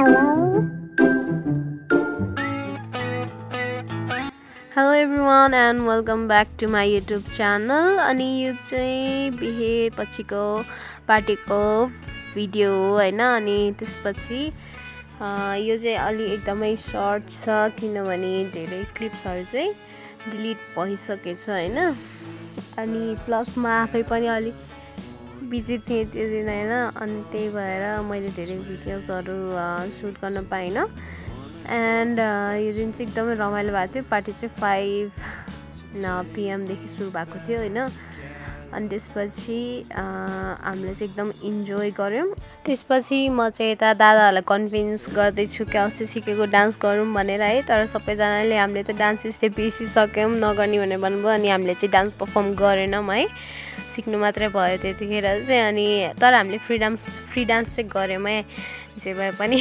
Hello everyone and welcome back to my YouTube channel. अनि यो चाहिँ बिहे पछिको पार्टीको भिडियो हो हैन। अनि त्यसपछि यो चाहिँ अलि एकदमै सर्ट छ किनभने धेरै क्लिप्सहरु चाहिँ डिलिट भइसकेछ हैन। अनि प्लस म आफै पनि अलि बिजी थिएँ त्यो दिन हैन। अनि त्यही भएर मैले धेरै भिडियोजहरु सुट गर्न पाइनँ। एन्ड यो दिन चाहिँ एकदमै रमाइलो भएको थियो। पार्टी चाहिँ 5 PM देखि सुरु भएको थियो हैन। अनि त्यसपछि हामीले चाहिँ एकदम इन्जोय गर्यौं। त्यसपछि म चाहिँ यता दादाहरुलाई कन्भिन्स गर्दै छु कि अस्ति सिकेको डान्स गरौँ भनेर है। तर सबैजनाले हामीले त डान्स स्टेप बिर्सिसक्यौं नगर्ने भनेर भन्नुभयो। अनि हामीले चाहिँ डान्स परफर्म गरेनौं है, सिक्नु मात्रै भयो त्यतिखेर चाहिँ। अनि तर हामीले फ्री डान्स चाहिँ गर्यौं है जे भए पनि।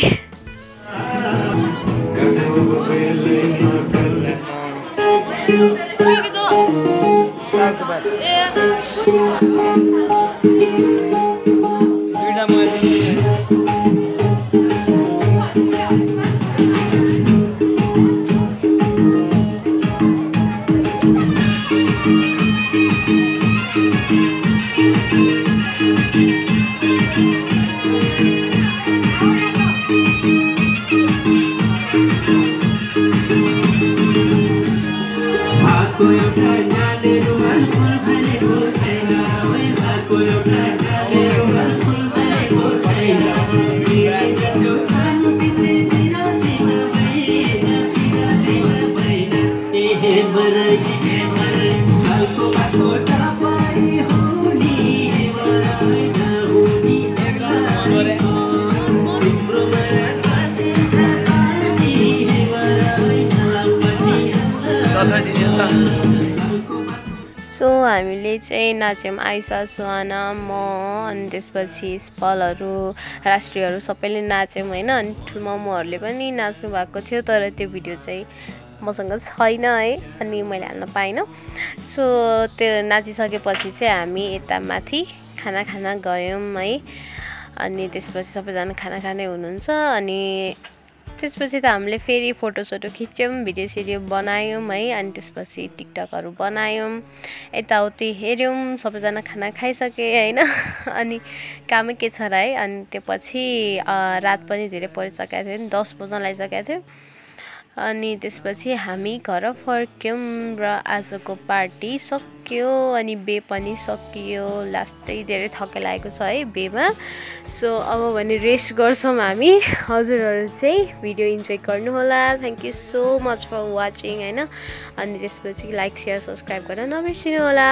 सो हामीले चाहिँ नाच्यौं आइसा, सुहाना, म अनि त्यसपछि स्पलहरु, राष्ट्रियहरु सबैले नाच्यौं हैन। अनि ठुलमामुहरुले पनि नाच्नु भएको थियो तर त्यो भिडियो चाहिँ मसँग छैन है। अनि मैले हाल्न पाइन। सो त्यो नाचिसकेपछि चाहिँ हामी यता माथि खाना खान गयौं है। अनि त्यसपछि सबैजना खाना खाँदै हुनुहुन्छ। अनि त्यसपछि त हामीले फेरि फोटोसोटो खिच्यौं, भिडियो बनायौं है। अनि त्यसपछि टिकटकहरु बनायौं, यताउति हेर्यौं, सबैजना खाना खाइसके हैन। अनि कामै के छ र है। अनि त्यसपछि रात पनि धेरै परिसकेको थियो, 10 बज्न लागिसकेको थियो। अनि त्यसपछि हामी घर फर्क्यौं र आजको पार्टी सक्यो। अनि बे पनि सकियो। लास्टै धेरै थकाइ लागेको छ है बेमा। सो अब भने रेस्ट गर्छौं हामी। हजुरहरु चाहिँ भिडियो इन्जोय गर्नु होला। Thank you so much for watching हैन। अनि त्यसपछि लाइक, शेयर, सब्स्क्राइब गर्न नबिर्सिनु होला।